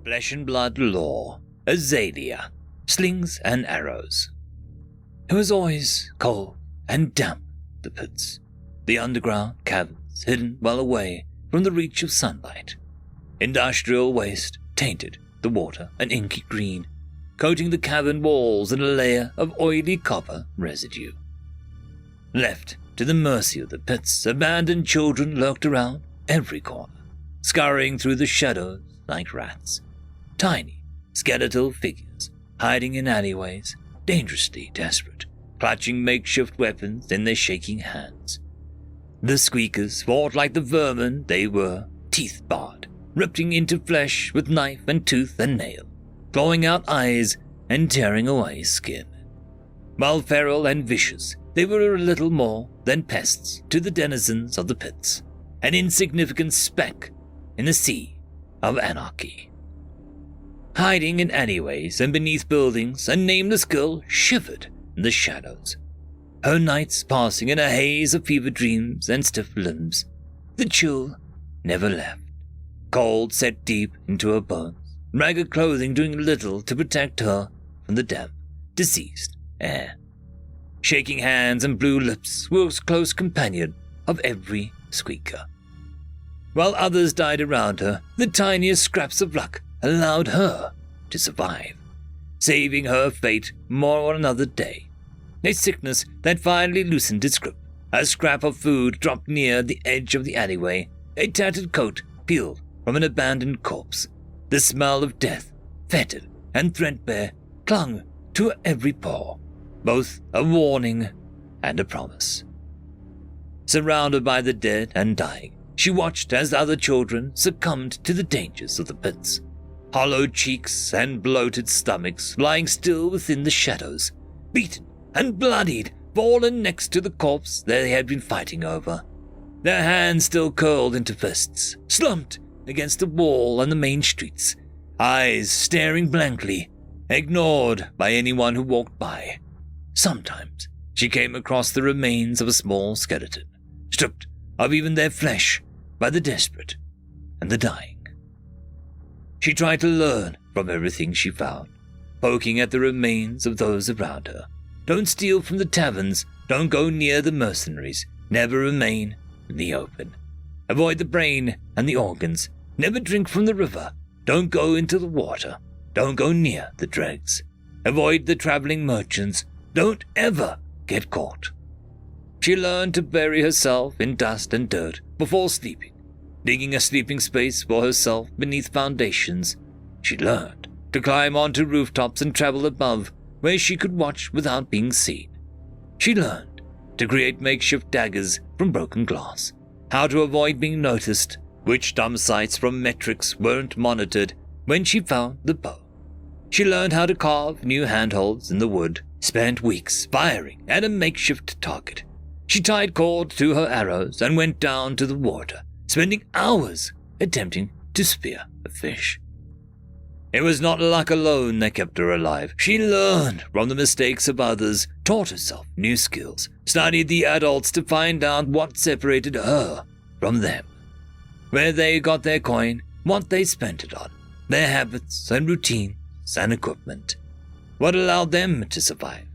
Flesh and Blood Lore, Azalea, Slings and Arrows. It was always cold and damp, the pits, the underground caverns hidden well away from the reach of sunlight. Industrial waste tainted the water an inky green, coating the cavern walls in a layer of oily copper residue. Left to the mercy of the pits, abandoned children lurked around every corner, scurrying through the shadows like rats. Tiny, skeletal figures hiding in alleyways, dangerously desperate, clutching makeshift weapons in their shaking hands. The squeakers fought like the vermin they were, teeth bared, ripping into flesh with knife and tooth and nail, clawing out eyes and tearing away skin. While feral and vicious, they were a little more than pests to the denizens of the pits, an insignificant speck in the sea of anarchy. Hiding in alleyways and beneath buildings, a nameless girl shivered in the shadows, her nights passing in a haze of fever dreams and stiff limbs. The chill never left. Cold set deep into her bones, ragged clothing doing little to protect her from the damp, diseased air. Shaking hands and blue lips were a close companion of every squeaker. While others died around her, the tiniest scraps of luck allowed her to survive, saving her fate more another day. A sickness that finally loosened its grip. A scrap of food dropped near the edge of the alleyway, a tattered coat peeled from an abandoned corpse. The smell of death, fetid and threadbare, clung to every pore, both a warning and a promise. Surrounded by the dead and dying, she watched as other children succumbed to the dangers of the pits. Hollow cheeks and bloated stomachs lying still within the shadows, beaten and bloodied, fallen next to the corpse they had been fighting over. Their hands still curled into fists, slumped against the wall on the main streets, eyes staring blankly, ignored by anyone who walked by. Sometimes she came across the remains of a small skeleton, stripped of even their flesh by the desperate and the dying. She tried to learn from everything she found, poking at the remains of those around her. Don't steal from the taverns, don't go near the mercenaries, never remain in the open. Avoid the brain and the organs, never drink from the river, don't go into the water, don't go near the dregs. Avoid the traveling merchants, don't ever get caught. She learned to bury herself in dust and dirt before sleeping, digging a sleeping space for herself beneath foundations. She learned to climb onto rooftops and travel above, where she could watch without being seen. She learned to create makeshift daggers from broken glass, how to avoid being noticed, which dump sites from metrics weren't monitored when she found the bow. She learned how to carve new handholds in the wood, spent weeks firing at a makeshift target. She tied cord to her arrows and went down to the water, spending hours attempting to spear a fish. It was not luck alone that kept her alive. She learned from the mistakes of others, taught herself new skills, studied the adults to find out what separated her from them, where they got their coin, what they spent it on, their habits and routines and equipment, what allowed them to survive.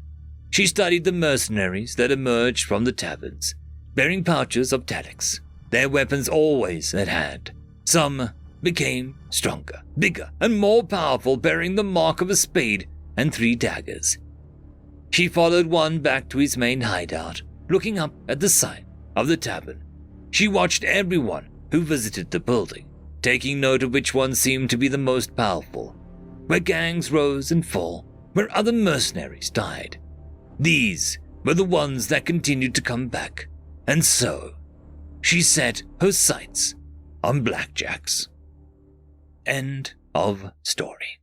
She studied the mercenaries that emerged from the taverns, bearing pouches of tactics, their weapons always at hand. Some became stronger, bigger, and more powerful, bearing the mark of a spade and 3 daggers. She followed one back to his main hideout, looking up at the sign of the tavern. She watched everyone who visited the building, taking note of which one seemed to be the most powerful, where gangs rose and fell, where other mercenaries died. These were the ones that continued to come back, and so she set her sights on blackjacks. End of story.